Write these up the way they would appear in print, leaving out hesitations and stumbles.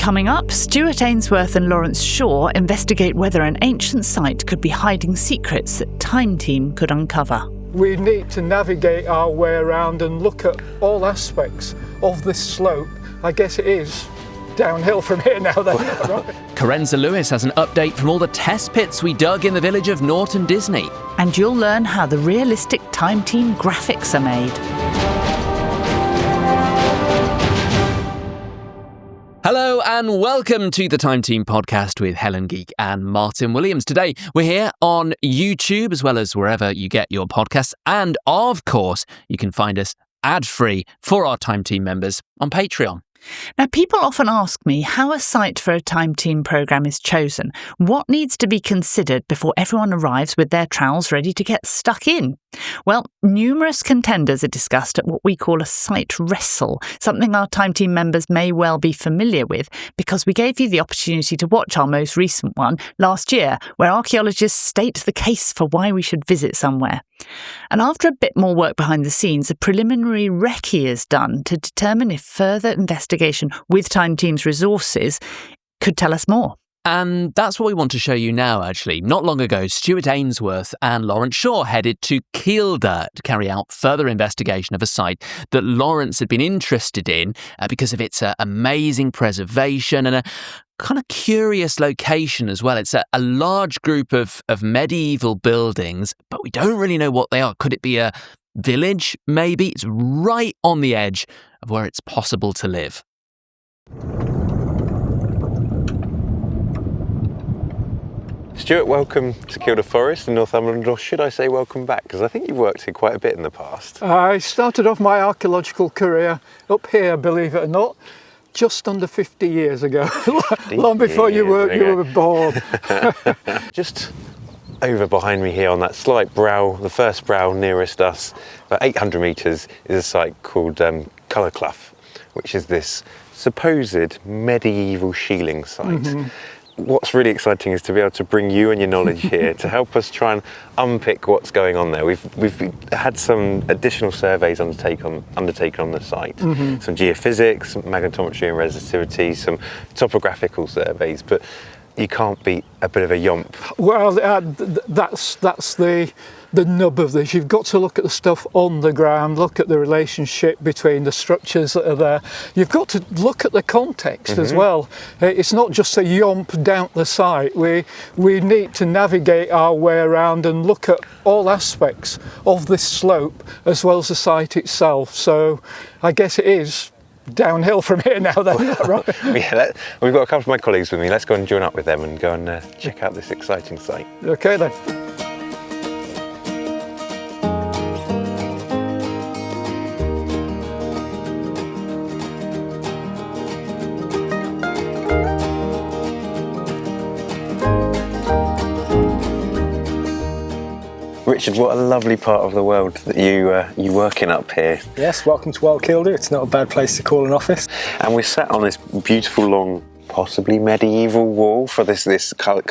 Coming up, Stewart, Ainsworth and Lawrence Shaw investigate whether an ancient site could be hiding secrets that Time Team could uncover. We need to navigate our way around and look at all aspects of this slope. I guess it is downhill from here now then. Carenza Lewis has an update from all the test pits we dug in the village of Norton Disney. And you'll learn how the realistic Time Team graphics are made. Hello and welcome to the Time Team podcast with Helen, Geake and Martyn Williams. Today we're here on YouTube as well as wherever you get your podcasts. And of course, you can find us ad-free for our Time Team members on Patreon. Now, people often ask me how a site for a Time Team programme is chosen. What needs to be considered before everyone arrives with their trowels ready to get stuck in? Well, numerous contenders are discussed at what we call a site wrestle, something our Time Team members may well be familiar with because we gave you the opportunity to watch our most recent one last year, where archaeologists state the case for why we should visit somewhere. And after a bit more work behind the scenes, a preliminary recce is done to determine if further investigation with Time Team's resources could tell us more. And that's what we want to show you now, actually. Not long ago, Stewart, Ainsworth and Lawrence Shaw headed to Kielder to carry out further investigation of a site that Lawrence had been interested in because of its amazing preservation and a kind of curious location as well. It's a large group of medieval buildings, but we don't really know what they are. Could it be a village, maybe? It's right on the edge of where it's possible to live. Stewart, welcome to Kielder Forest in Northumberland, or should I say welcome back? Because I think you've worked here quite a bit in the past. I started off my archaeological career up here, believe it or not, just under 50 years ago, long before you were born. Just over behind me here on that slight brow, the first brow nearest us, about 800 metres, is a site called Clough, which is this supposed medieval shieling site. Mm-hmm. What's really exciting is to be able to bring you and your knowledge here to help us try and unpick what's going on there. We've had some additional surveys undertaken on the site, mm-hmm. Some geophysics, some magnetometry and resistivity, some topographical surveys, but you can't beat a bit of a yomp. Well, that's the nub of this. You've got to look at the stuff on the ground, look at the relationship between the structures that are there. You've got to look at the context mm-hmm. as well. It's not just a yomp down the site. We need to navigate our way around and look at all aspects of this slope as well as the site itself. So I guess it is downhill from here now then, right? Yeah, we've got a couple of my colleagues with me. Let's go and join up with them and go and check out this exciting site. Okay then. Richard, what a lovely part of the world that you work in up here. Yes, welcome to Wild Kielder. It's not a bad place to call an office. And we're sat on this beautiful long, possibly medieval wall for this Clough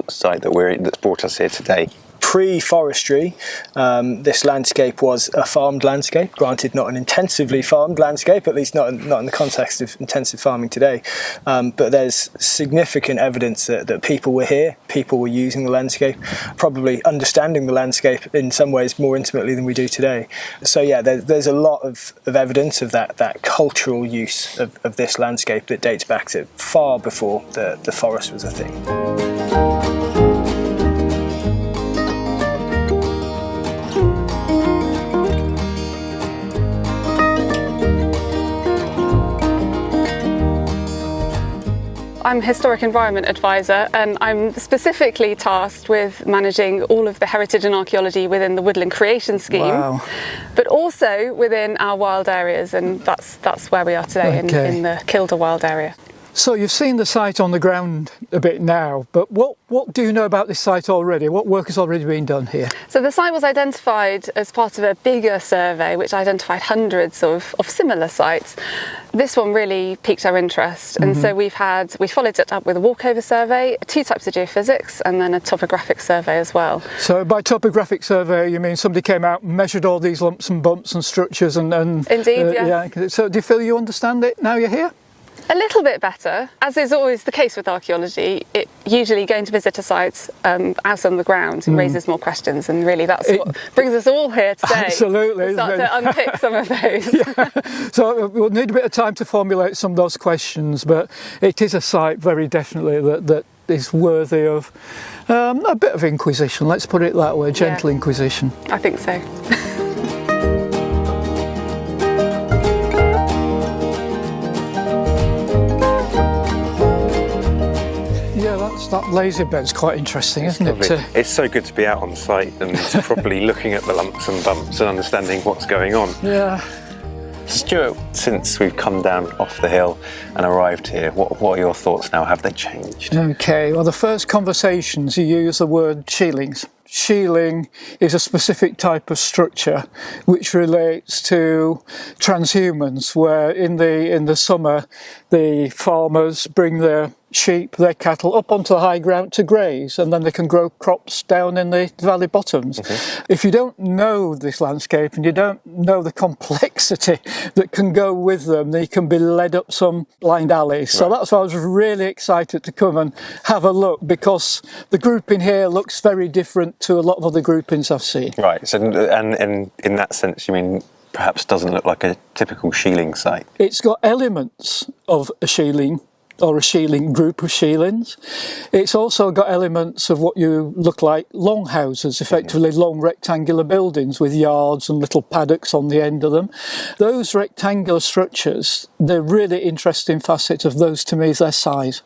site that's brought us here today. Pre-forestry, this landscape was a farmed landscape, granted not an intensively farmed landscape, at least not in the context of intensive farming today, but there's significant evidence that people were here, people were using the landscape, probably understanding the landscape in some ways more intimately than we do today. So yeah, there's a lot of evidence of that cultural use of this landscape that dates back to far before the forest was a thing. I'm Historic Environment Advisor and I'm specifically tasked with managing all of the heritage and archaeology within the Woodland Creation Scheme, wow. But also within our wild areas, and that's where we are today, okay. in the Kielder wild area. So you've seen the site on the ground a bit now, but what do you know about this site already? What work has already been done here? So the site was identified as part of a bigger survey which identified hundreds of similar sites. This one really piqued our interest, and so we followed it up with a walkover survey, 2 types of geophysics, and then a topographic survey as well. So by topographic survey you mean somebody came out and measured all these lumps and bumps and structures and Indeed, yes. Yeah. So do you feel you understand it now you're here? A little bit better. As is always the case with archaeology, it usually going to visit a site out on the ground raises more questions, and really that's what brings us all here today. Absolutely. To start to unpick some of those. Yeah. So we'll need a bit of time to formulate some of those questions, but it is a site very definitely that is worthy of a bit of inquisition, let's put it that way, gentle inquisition. I think so. That laser bed's quite interesting, isn't it? It's so good to be out on site and properly looking at the lumps and bumps and understanding what's going on. Yeah. Stewart, since we've come down off the hill and arrived here, what are your thoughts now? Have they changed? Okay, well, the first conversations you use the word sheilings. Shieling is a specific type of structure which relates to transhumance, where in the summer the farmers bring their sheep, their cattle up onto the high ground to graze, and then they can grow crops down in the valley bottoms. If you don't know this landscape and you don't know the complexity that can go with them, then you can be led up some blind alleys. So that's why I was really excited to come and have a look, because the grouping here looks very different to a lot of other groupings I've seen. Right, so and in that sense, you mean perhaps doesn't look like a typical shieling site? It's got elements of a shieling, or a shieling group of shielings. It's also got elements of what you look like longhouses, effectively long rectangular buildings with yards and little paddocks on the end of them. Those rectangular structures, the really interesting facet of those to me is their size.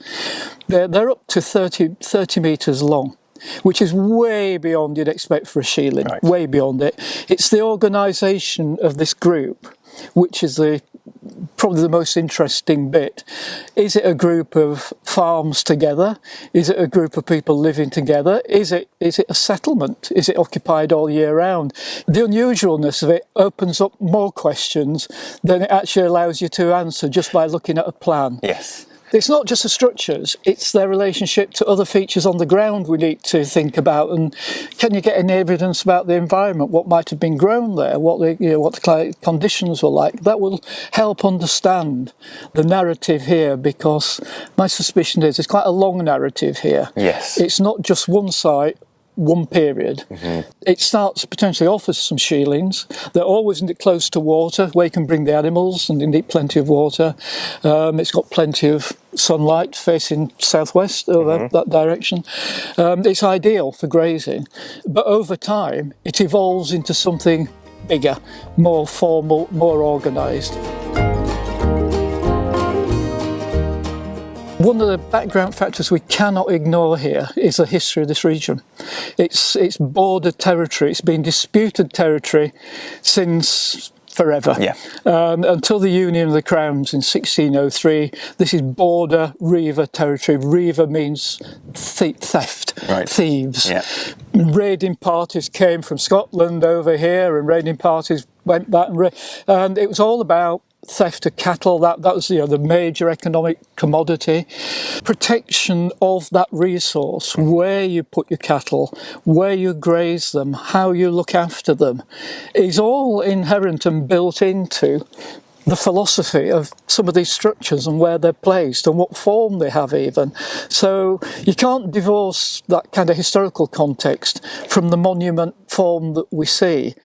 They're up to 30 metres long, which is way beyond you'd expect for a shieling, way beyond it. It's the organisation of this group which is probably the most interesting bit. Is it a group of farms together? Is it a group of people living together? Is it a settlement? Is it occupied all year round? The unusualness of it opens up more questions than it actually allows you to answer just by looking at a plan. Yes. It's not just the structures, it's their relationship to other features on the ground we need to think about. And can you get any evidence about the environment, what might have been grown there, what the conditions were like? That will help understand the narrative here, because my suspicion is it's quite a long narrative here. Yes. It's not just one site, one period. It starts potentially off as some sheilings. They're always close to water where you can bring the animals, and you need plenty of water. It's got plenty of sunlight facing southwest or that direction. It's ideal for grazing, but over time it evolves into something bigger, more formal, more organised. One of the background factors we cannot ignore here is the history of this region. It's border territory, it's been disputed territory since forever. Yeah. Until the Union of the Crowns in 1603, this is border reiver territory. Reiver means theft, thieves. Yeah. Raiding parties came from Scotland over here, and raiding parties went back, and it was all about theft of cattle. That was the major economic commodity. Protection of that resource, where you put your cattle, where you graze them, how you look after them, is all inherent and built into the philosophy of some of these structures and where they're placed and what form they have even. So you can't divorce that kind of historical context from the monument form that we see.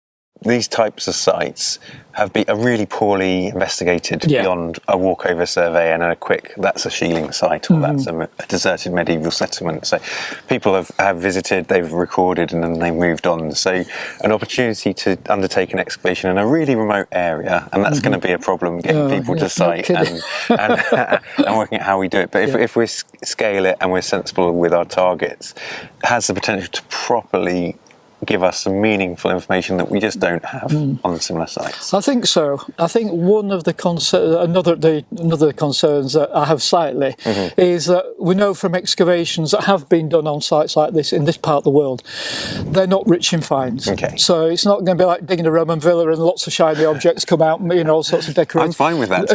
These types of sites are really poorly investigated beyond a walkover survey and a quick, that's a shieling site, or that's a deserted medieval settlement. So people have visited, they've recorded, and then they moved on. So an opportunity to undertake an excavation in a really remote area, and that's going to be a problem getting people to site and working out how we do it. But if we scale it and we're sensible with our targets, it has the potential to properly give us some meaningful information that we just don't have on similar sites. I think so. I think one of the another concerns that I have slightly is that we know from excavations that have been done on sites like this in this part of the world, they're not rich in finds. Okay. So it's not going to be like digging a Roman villa and lots of shiny objects come out, all sorts of decorations. I'm fine with that.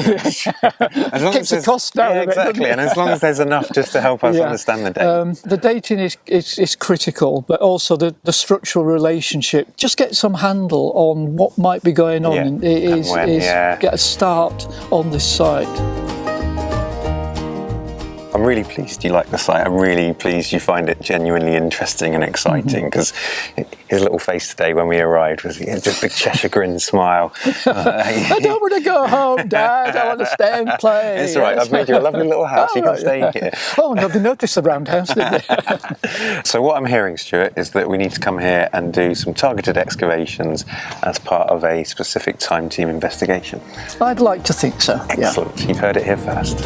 As long Keeps the cost down. Yeah, exactly. And as long as there's enough just to help us understand the date. The dating is critical, but also the structural relationship. Just get some handle on what might be going on. Get a start on this site. I'm really pleased you like the site. I'm really pleased you find it genuinely interesting and exciting, because his little face today when we arrived was just a big Cheshire grin smile. I don't want to go home, Dad. I want to stay and play. It's all right. I've made you a lovely little house. You can stay here. Oh, nobody noticed the roundhouse, did they? So what I'm hearing, Stewart, is that we need to come here and do some targeted excavations as part of a specific time team investigation. I'd like to think so. Excellent. You've heard it here first.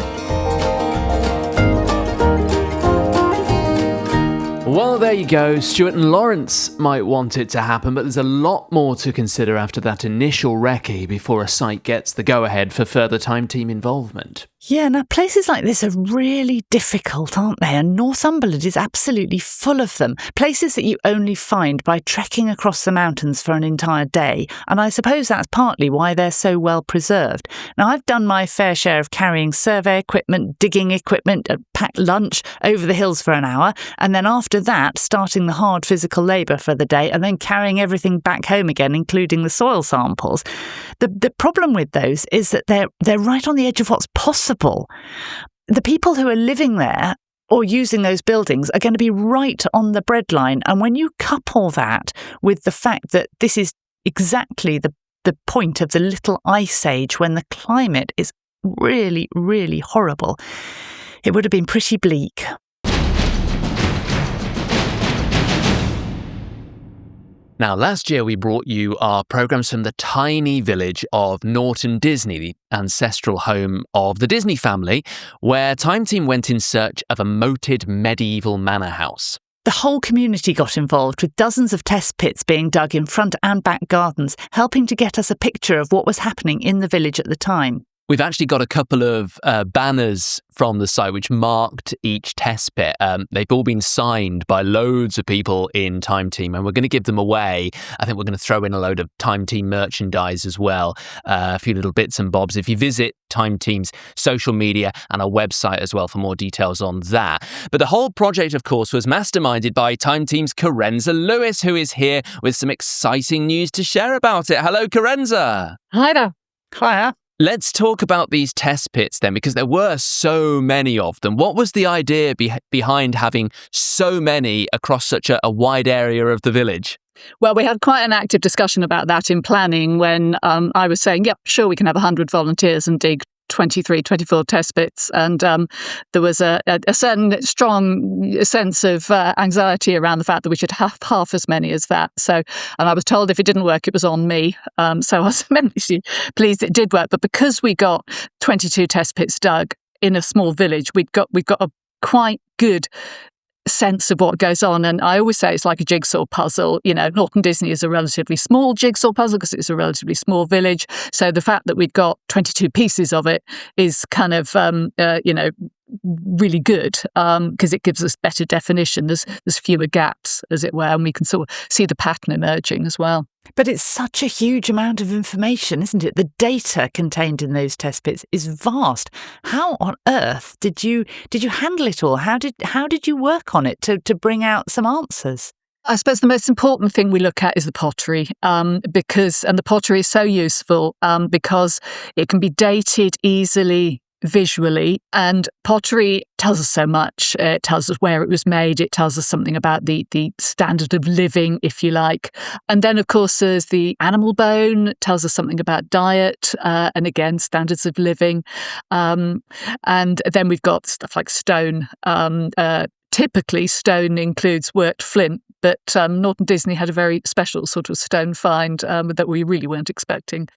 Well, there you go. Stewart and Lawrence might want it to happen, but there's a lot more to consider after that initial recce before a site gets the go-ahead for further time team involvement. Yeah, now places like this are really difficult, aren't they? And Northumberland is absolutely full of them. Places that you only find by trekking across the mountains for an entire day. And I suppose that's partly why they're so well preserved. Now, I've done my fair share of carrying survey equipment, digging equipment, a packed lunch over the hills for an hour, and then after that, starting the hard physical labour for the day, and then carrying everything back home again, including the soil samples. The problem with those is that they're right on the edge of what's possible. The people who are living there or using those buildings are going to be right on the breadline. And when you couple that with the fact that this is exactly the point of the Little Ice Age, when the climate is really, really horrible, it would have been pretty bleak. Now, last year we brought you our programmes from the tiny village of Norton Disney, the ancestral home of the Disney family, where Time Team went in search of a moated medieval manor house. The whole community got involved, with dozens of test pits being dug in front and back gardens, helping to get us a picture of what was happening in the village at the time. We've actually got a couple of banners from the site which marked each test pit. They've all been signed by loads of people in Time Team, and we're going to give them away. I think we're going to throw in a load of Time Team merchandise as well, a few little bits and bobs. If you visit Time Team's social media and our website as well for more details on that. But the whole project, of course, was masterminded by Time Team's Carenza Lewis, who is here with some exciting news to share about it. Hello, Carenza. Hi there. Hiya. Let's talk about these test pits then, because there were so many of them. What was the idea behind having so many across such a wide area of the village? Well, we had quite an active discussion about that in planning when I was saying, yep, sure, we can have 100 volunteers and dig 24 test pits. And there was a certain strong sense of anxiety around the fact that we should have half as many as that. So, and I was told if it didn't work, it was on me. So I was immensely pleased it did work. But because we got 22 test pits dug in a small village, we've got a quite good sense of what goes on. And I always say it's like a jigsaw puzzle. You know, Norton Disney is a relatively small jigsaw puzzle because it's a relatively small village. So the fact that we've got 22 pieces of it is kind of, really good because it gives us better definition. There's fewer gaps, as it were, and we can sort of see the pattern emerging as well. But it's such a huge amount of information, isn't it? The data contained in those test pits is vast. How on earth did you handle it all? How did you work on it to bring out some answers? I suppose the most important thing we look at is the pottery, because the pottery is so useful because it can be dated easily visually, and pottery tells us so much. It tells us where it was made. It tells us something about the standard of living, if you like. And then, of course, there's the animal bone. It tells us something about diet and, again, standards of living. And then we've got stuff like stone. Typically, stone includes worked flint, but Norton Disney had a very special sort of stone find that we really weren't expecting.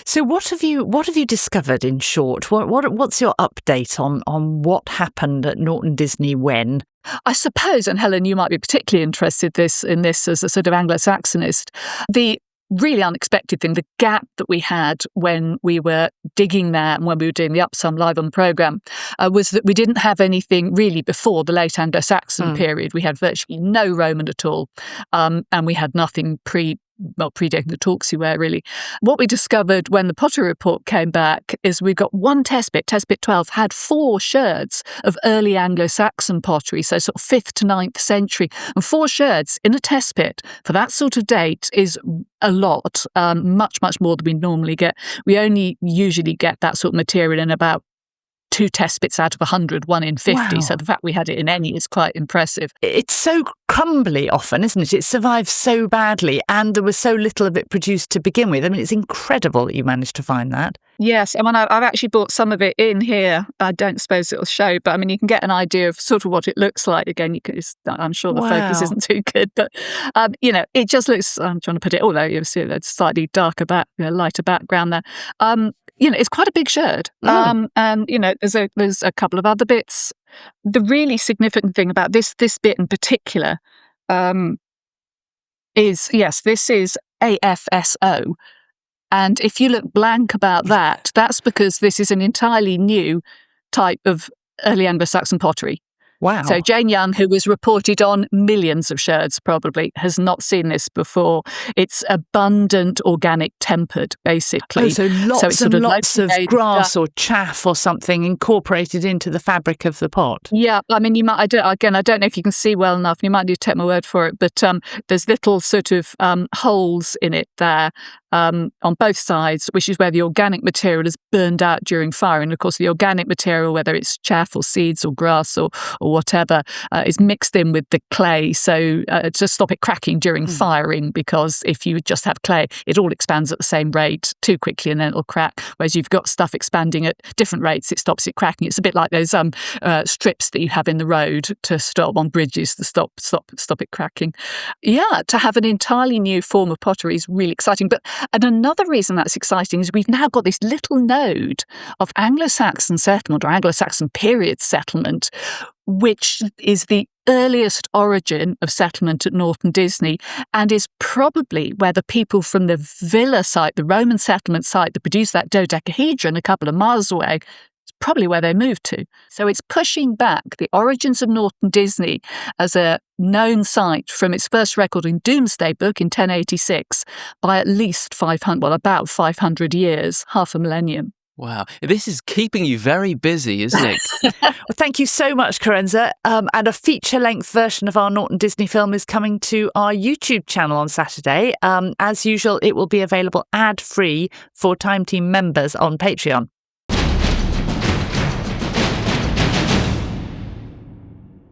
So what have you discovered, in short? What's your update on what happened at Norton Disney when? I suppose, and Helen, you might be particularly interested in this as a sort of Anglo-Saxonist, the really unexpected thing, the gap that we had when we were digging there and when we were doing the Upsum live on the programme, was that we didn't have anything really before the late Anglo-Saxon period. We had virtually no Roman at all, and we had nothing predating the Torquay, really. What we discovered when the pottery report came back is we got one test pit 12, had 4 sherds of early Anglo-Saxon pottery, so sort of 5th to 9th century, and 4 sherds in a test pit for that sort of date is a lot, much more than we normally get. We only usually get that sort of material in about 2 test bits out of 100, 1 in 50. Wow. So the fact we had it in any is quite impressive. It's so crumbly often, isn't it? It survives so badly, and there was so little of it produced to begin with. I mean, it's incredible that you managed to find that. Yes, and I've actually brought some of it in here. I don't suppose it'll show, but I mean, you can get an idea of sort of what it looks like. Again, I'm sure the focus Wow. isn't too good, but it just looks. I'm trying to put it. Although you see a slightly darker lighter background there. It's quite a big sherd, and there's a couple of other bits. The really significant thing about this bit in particular is this is AFSO. And if you look blank about that, that's because this is an entirely new type of early Anglo-Saxon pottery. Wow. So Jane Young, who was reported on millions of sherds probably, has not seen this before. It's abundant organic tempered, basically. Oh, so lots it's and sort of lots of grass or chaff or something incorporated into the fabric of the pot. Yeah, I mean, you might. I don't know if you can see well enough. You might need to take my word for it, but there's little sort of holes in it there on both sides, which is where the organic material is burned out during firing. And of course, the organic material, whether it's chaff or seeds or grass or whatever, is mixed in with the clay, so to stop it cracking during firing, because if you just have clay, it all expands at the same rate too quickly and then it'll crack, whereas you've got stuff expanding at different rates, it stops it cracking. It's a bit like those strips that you have in the road to stop on bridges to stop it cracking. Yeah, to have an entirely new form of pottery is really exciting. And another reason that's exciting is we've now got this little node of Anglo-Saxon settlement or Anglo-Saxon period settlement, which is the earliest origin of settlement at Norton Disney and is probably where the people from the villa site, the Roman settlement site that produced that dodecahedron a couple of miles away, it's probably where they moved to. So it's pushing back the origins of Norton Disney as a known site from its first record in Domesday Book in 1086 by at least about 500 years, half a millennium. Wow. This is keeping you very busy, isn't it? Well, thank you so much, Carenza. And a feature-length version of our Norton Disney film is coming to our YouTube channel on Saturday. As usual, it will be available ad-free for Time Team members on Patreon.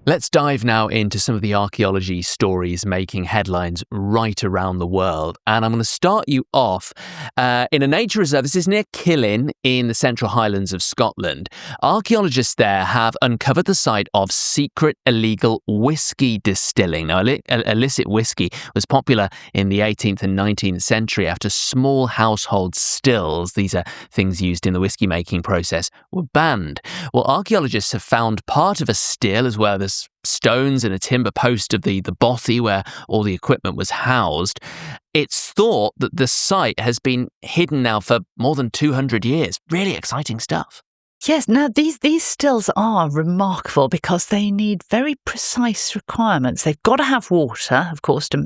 Let's dive now into some of the archaeology stories making headlines right around the world. And I'm going to start you off in a nature reserve. This is near Kielder in the Central Highlands of Scotland. Archaeologists there have uncovered the site of secret illegal whiskey distilling. Now, illicit whiskey was popular in the 18th and 19th century after small household stills, these are things used in the whiskey making process, were banned. Well, archaeologists have found part of a still as well as stones and a timber post of the bothy where all the equipment was housed. It's thought that the site has been hidden now for more than 200 years. Really exciting stuff. Yes, now these stills are remarkable because they need very precise requirements. They've got to have water, of course, to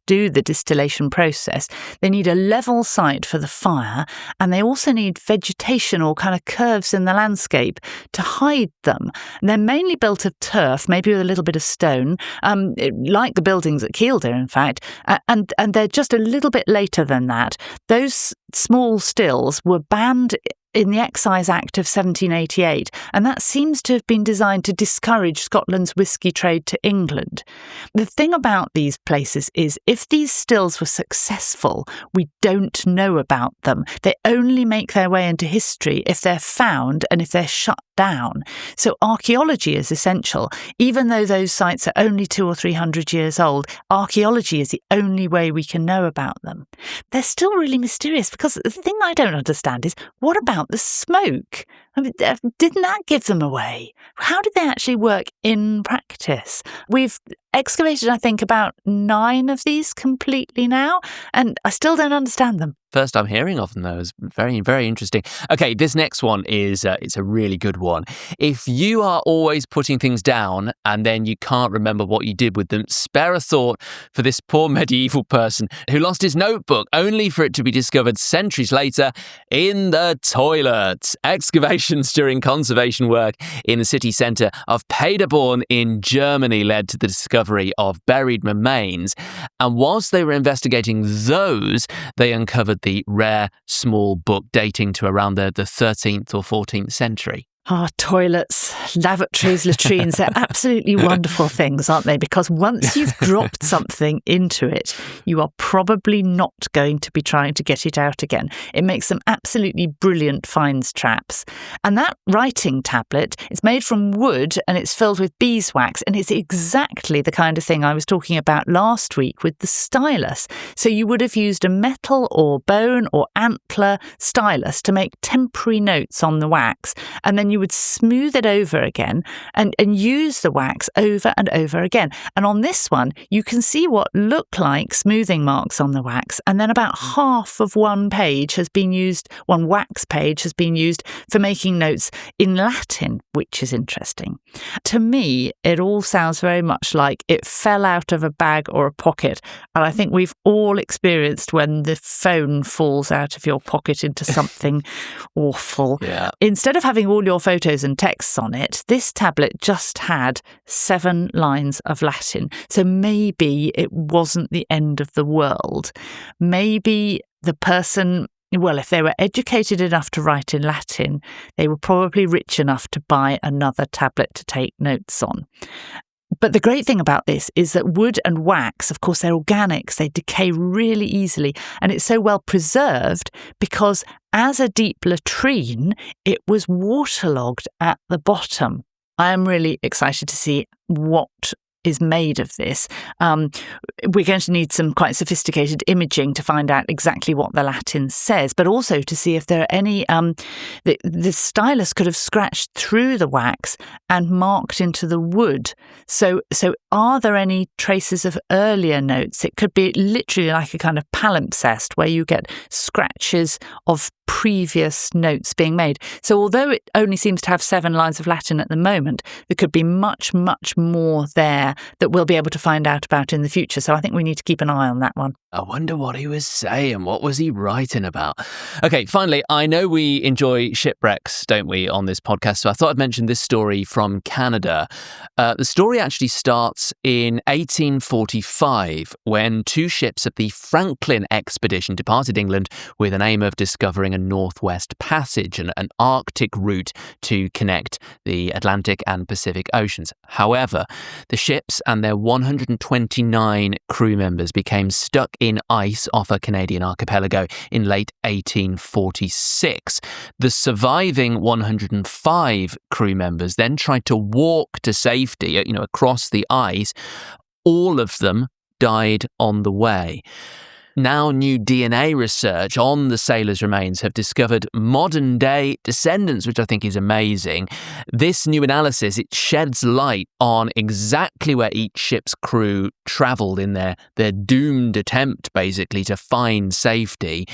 do the distillation process. They need a level site for the fire, and they also need vegetation or kind of curves in the landscape to hide them. And they're mainly built of turf, maybe with a little bit of stone, like the buildings at Kielder, in fact, and they're just a little bit later than that. Those small stills were banned in the Excise Act of 1788, and that seems to have been designed to discourage Scotland's whisky trade to England. The thing about these places is if these stills were successful, we don't know about them. They only make their way into history if they're found and if they're shut down. So archaeology is essential. Even though those sites are only 200 or 300 years old, archaeology is the only way we can know about them. They're still really mysterious because the thing I don't understand is, what about the smoke? I mean, didn't that give them away? How did they actually work in practice? We've excavated, I think, about 9 of these completely now, and I still don't understand them. First I'm hearing of them, though. It's very, very interesting. Okay, this next one is it's a really good one. If you are always putting things down and then you can't remember what you did with them, spare a thought for this poor medieval person who lost his notebook only for it to be discovered centuries later in the toilet. Excavation excavations during conservation work in the city centre of Paderborn in Germany led to the discovery of buried remains. And whilst they were investigating those, they uncovered the rare small book dating to around the 13th or 14th century. Toilets, lavatories, latrines, they're absolutely wonderful things, aren't they? Because once you've dropped something into it, you are probably not going to be trying to get it out again. It makes them absolutely brilliant finds traps. And that writing tablet is made from wood and it's filled with beeswax, and it's exactly the kind of thing I was talking about last week with the stylus. So you would have used a metal or bone or antler stylus to make temporary notes on the wax, and then you would smooth it over again and use the wax over and over again. And on this one, you can see what look like smoothing marks on the wax, and then about half of one wax page has been used for making notes in Latin, which is interesting. To me, it all sounds very much like it fell out of a bag or a pocket, and I think we've all experienced when the phone falls out of your pocket into something awful. Yeah. Instead of having all your photos and texts on it, this tablet just had 7 lines of Latin. So maybe it wasn't the end of the world. Maybe the person, well, if they were educated enough to write in Latin, they were probably rich enough to buy another tablet to take notes on. But the great thing about this is that wood and wax, of course, they're organics, they decay really easily, and it's so well preserved because as a deep latrine, it was waterlogged at the bottom. I am really excited to see what is made of this. We're going to need some quite sophisticated imaging to find out exactly what the Latin says, but also to see if there are any, the stylus could have scratched through the wax and marked into the wood. So are there any traces of earlier notes? It could be literally like a kind of palimpsest where you get scratches of previous notes being made. So although it only seems to have 7 lines of Latin at the moment, there could be much, much more there that we'll be able to find out about in the future. So I think we need to keep an eye on that one. I wonder what he was saying. What was he writing about? Okay, finally, I know we enjoy shipwrecks, don't we, on this podcast? So I thought I'd mention this story from Canada. The story actually starts in 1845 when 2 ships of the Franklin expedition departed England with an aim of discovering a Northwest Passage, an Arctic route to connect the Atlantic and Pacific Oceans. However, the ships and their 129 crew members became stuck in ice off a Canadian archipelago in late 1846. The surviving 105 crew members then tried to walk to safety, across the ice. All of them died on the way. Now, new DNA research on the sailors' remains have discovered modern-day descendants, which I think is amazing. This new analysis, it sheds light on exactly where each ship's crew travelled in their doomed attempt, basically, to find safety.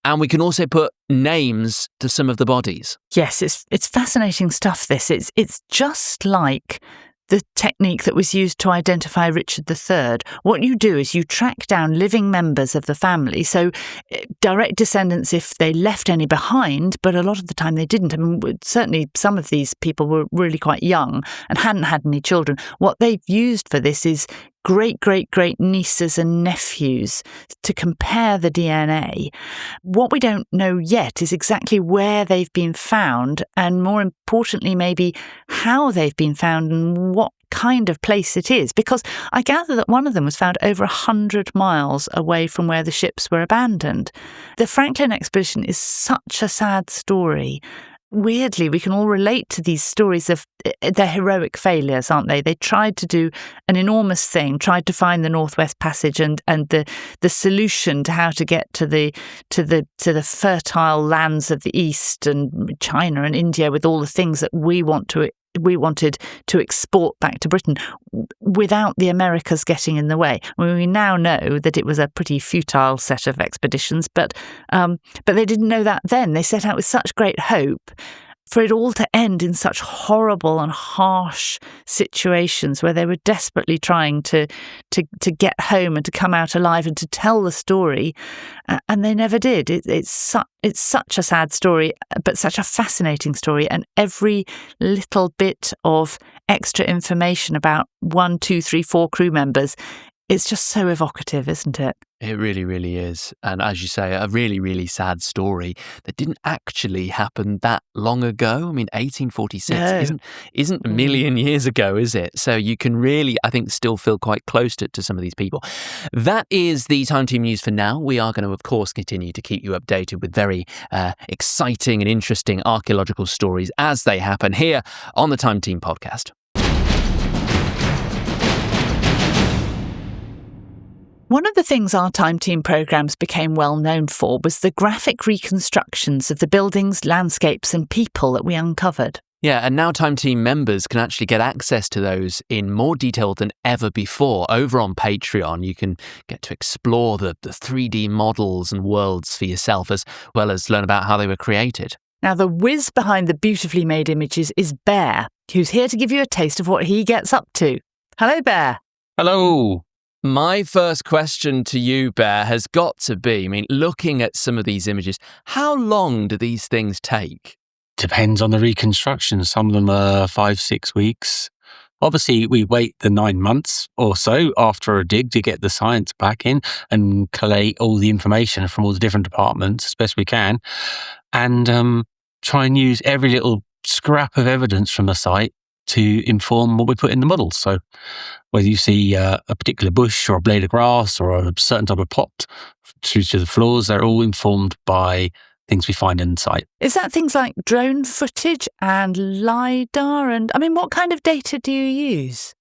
And we can also put names to some of the bodies. Yes, it's fascinating stuff, this. It's just like the technique that was used to identify Richard III. What you do is you track down living members of the family, so direct descendants if they left any behind, but a lot of the time they didn't. I mean, certainly some of these people were really quite young and hadn't had any children. What they've used for this is great-great-great nieces and nephews to compare the DNA. What we don't know yet is exactly where they've been found, and more importantly, maybe how they've been found and what kind of place it is, because I gather that one of them was found over 100 miles away from where the ships were abandoned. The Franklin expedition is such a sad story. Weirdly, we can all relate to these stories of their heroic failures, aren't they? They tried to do an enormous thing, tried to find the Northwest Passage and the solution to how to get to the fertile lands of the East and China and India with all the things that we wanted to export back to Britain without the Americas getting in the way. I mean, we now know that it was a pretty futile set of expeditions, but they didn't know that then. They set out with such great hope, for it all to end in such horrible and harsh situations where they were desperately trying to get home and to come out alive and to tell the story, and they never did. It's such a sad story, but such a fascinating story, and every little bit of extra information about 1, 2, 3, 4 crew members, it's just so evocative, isn't it? It really, really is. And as you say, a really, really sad story that didn't actually happen that long ago. I mean, 1846 isn't a million years ago, is it? So you can really, I think, still feel quite close to some of these people. That is the Time Team news for now. We are going to, of course, continue to keep you updated with very exciting and interesting archaeological stories as they happen here on the Time Team podcast. One of the things our Time Team programmes became well known for was the graphic reconstructions of the buildings, landscapes and people that we uncovered. Yeah, and now Time Team members can actually get access to those in more detail than ever before. Over on Patreon, you can get to explore the 3D models and worlds for yourself, as well as learn about how they were created. Now, the whiz behind the beautifully made images is Bear, who's here to give you a taste of what he gets up to. Hello, Bear. Hello. My first question to you, Bear, has got to be, I mean, looking at some of these images, how long do these things take? Depends on the reconstruction. Some of them are 5-6 weeks. Obviously, we wait the 9 months or so after a dig to get the science back in and collate all the information from all the different departments as best we can, and try and use every little scrap of evidence from the site to inform what we put in the models. So whether you see a particular bush or a blade of grass or a certain type of plot through to the floors, they're all informed by things we find in the site. Is that things like drone footage and LiDAR? And I mean, what kind of data do you use?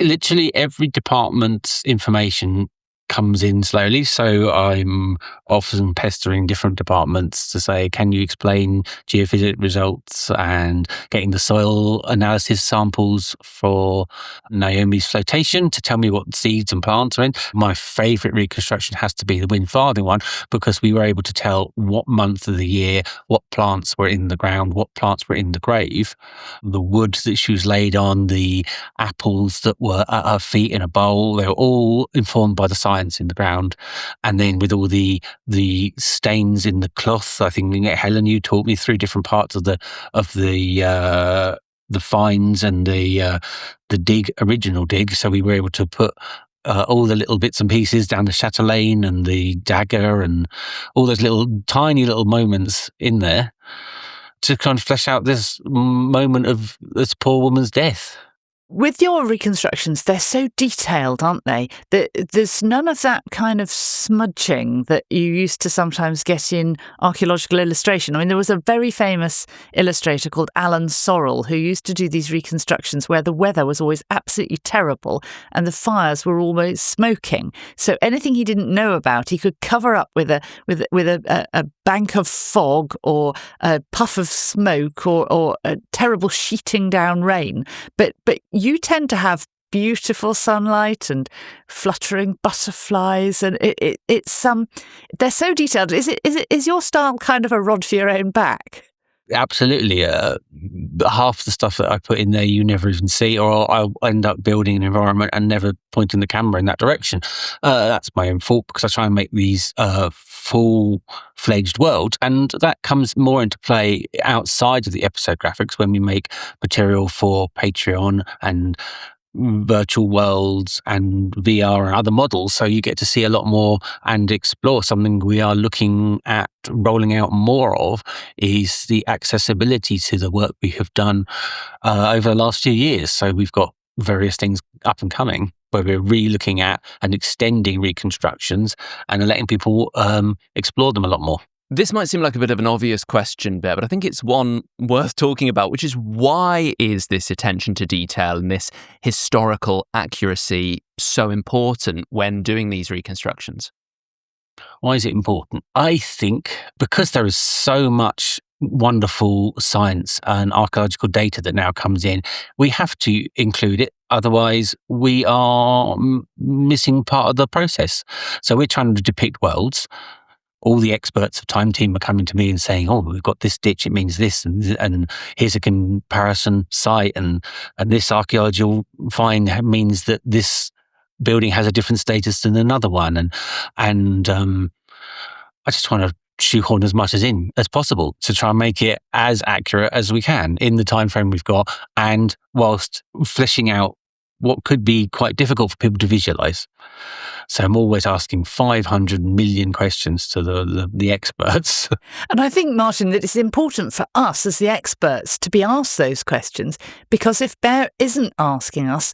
Literally every department's information comes in slowly. So I'm often pestering different departments to say, can you explain geophysics results, and getting the soil analysis samples for Naomi's flotation to tell me what seeds and plants are in. My favourite reconstruction has to be the wind farthing one, because we were able to tell what month of the year, what plants were in the ground, what plants were in the grave, the wood that she was laid on, the apples that were at her feet in a bowl. They were all informed by the science in the ground. And then with all the stains in the cloth, I think Helen, you taught me through different parts of the finds and the original dig. So we were able to put all the little bits and pieces down the chatelaine and the dagger and all those little tiny little moments in there to kind of flesh out this moment of this poor woman's death. With your reconstructions, they're so detailed, aren't they? There's none of that kind of smudging that you used to sometimes get in archaeological illustration. I mean, there was a very famous illustrator called Alan Sorrell who used to do these reconstructions where the weather was always absolutely terrible and the fires were almost smoking. So anything he didn't know about, he could cover up with a bank of fog or a puff of smoke or a terrible sheeting down rain. But you tend to have beautiful sunlight and fluttering butterflies, and it's they're so detailed. Is your style kind of a rod for your own back? Absolutely. Half the stuff that I put in there you never even see, or I'll end up building an environment and never pointing the camera in that direction. That's my own fault, because I try and make these full-fledged worlds, and that comes more into play outside of the episode graphics when we make material for Patreon and virtual worlds and VR and other models, so you get to see a lot more and explore. Something we are looking at rolling out more of is the accessibility to the work we have done over the last few years. So we've got various things up and coming where we're re-looking at and extending reconstructions and letting people explore them a lot more. This might seem like a bit of an obvious question, Bear, but I think it's one worth talking about, which is why is this attention to detail and this historical accuracy so important when doing these reconstructions? Why is it important? I think because there is so much wonderful science and archaeological data that now comes in, we have to include it. Otherwise, we are missing part of the process. So we're trying to depict worlds all the experts of Time Team are coming to me and saying, "Oh, we've got this ditch; it means this, and here's a comparison site, and this archaeological find means that this building has a different status than another one." And I just want to shoehorn as much as possible to try and make it as accurate as we can in the time frame we've got, and whilst fleshing out what could be quite difficult for people to visualize. So I'm always asking 500 million questions to the experts. And I think, Martyn, that it's important for us as the experts to be asked those questions, because if Bear isn't asking us,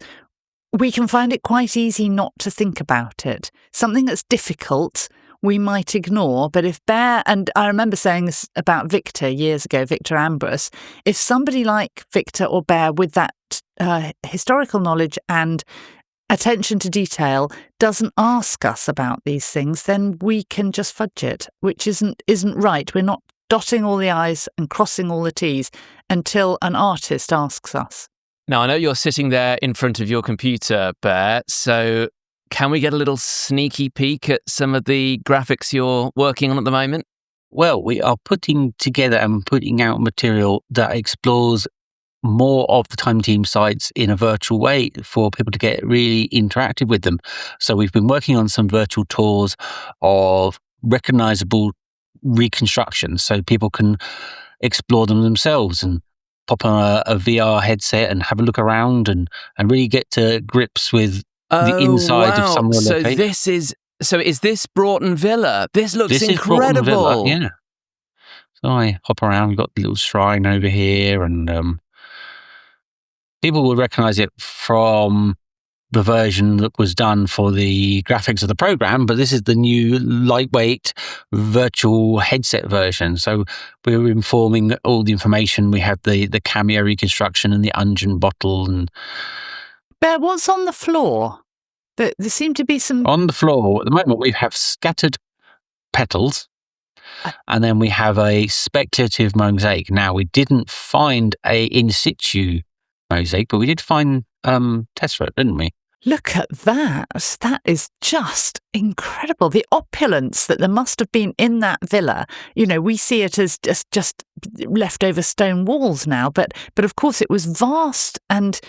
we can find it quite easy not to think about it. Something that's difficult we might ignore, but if Bear, and I remember saying this about Victor years ago, Victor Ambrose, if somebody like Victor or Bear with that historical knowledge and attention to detail doesn't ask us about these things, then we can just fudge it, which isn't right. We're not dotting all the I's and crossing all the T's until an artist asks us. Now, I know you're sitting there in front of your computer, Bear, so can we get a little sneaky peek at some of the graphics you're working on at the moment? Well, we are putting together and putting out material that explores more of the Time Team sites in a virtual way for people to get really interactive with them. So we've been working on some virtual tours of recognizable reconstructions so people can explore them themselves and pop on a VR headset and have a look around and really get to grips with the inside of some of the locations. Is this Broughton Villa? This looks incredible. Is Broughton Villa, yeah. So I hop around, we've got the little shrine over here, and people will recognise it from the version that was done for the graphics of the programme, but this is the new lightweight virtual headset version. So we're informing all the information. We have the cameo reconstruction and the ungen bottle. And Bear, what's on the floor? There seem to be some... On the floor, at the moment, we have scattered petals, and then we have a speculative mosaic. Now, we didn't find a in situ mosaic, but we did find tesseract, didn't we? Look at that. That is just incredible. The opulence that there must have been in that villa. You know, we see it as just leftover stone walls now, but of course it was vast and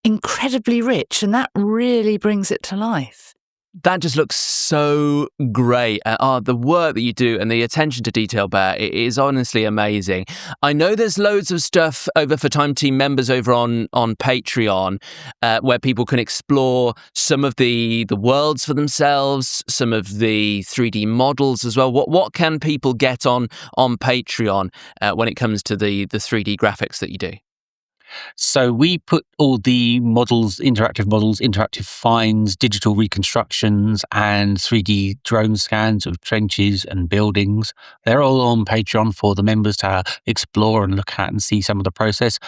incredibly rich, and that really brings it to life. That just looks so great. The work that you do and the attention to detail, Bear, it is honestly amazing. I know there's loads of stuff over for Time Team members over on Patreon where people can explore some of the worlds for themselves, some of the 3D models as well. What can people get on Patreon when it comes to the 3D graphics that you do? So we put all the models, interactive finds, digital reconstructions, and 3D drone scans of trenches and buildings. They're all on Patreon for the members to explore and look at and see some of the process.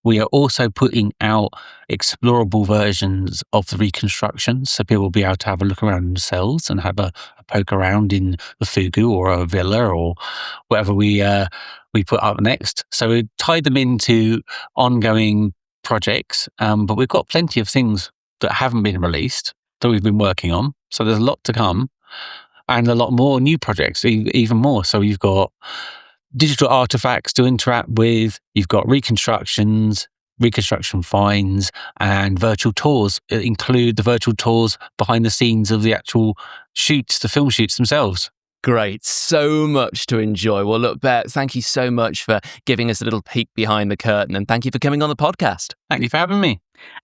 We are also putting out explorable versions of the reconstructions, so people will be able to have a look around themselves and have a poke around in the Fugu or a villa or whatever we put up next. So we tie them into ongoing projects, but we've got plenty of things that haven't been released that we've been working on. So there's a lot to come, and a lot more new projects, even more. So you've got digital artifacts to interact with, you've got reconstruction finds, and virtual tours. It include the virtual tours behind the scenes of the actual shoots, the film shoots themselves. Great. So much to enjoy. Well, look, Bear, thank you so much for giving us a little peek behind the curtain, and thank you for coming on the podcast. Thank you for having me.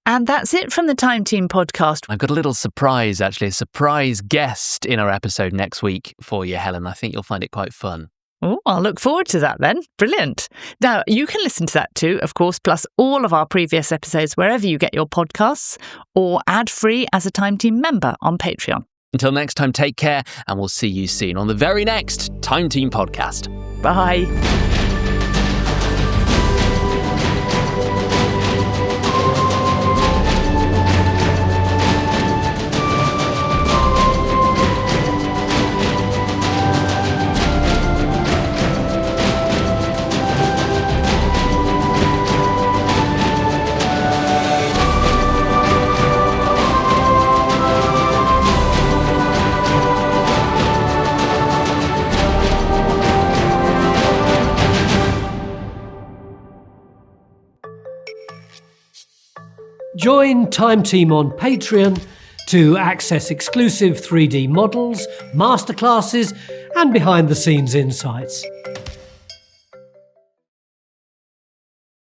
And that's it from the Time Team podcast. I've got a little surprise, actually, a surprise guest in our episode next week for you, Helen. I think you'll find it quite fun. Oh, I'll look forward to that then. Brilliant. Now, you can listen to that too, of course, plus all of our previous episodes wherever you get your podcasts, or ad-free as a Time Team member on Patreon. Until next time, take care, and we'll see you soon on the very next Time Team podcast. Bye. Join Time Team on Patreon to access exclusive 3D models, masterclasses and behind-the-scenes insights.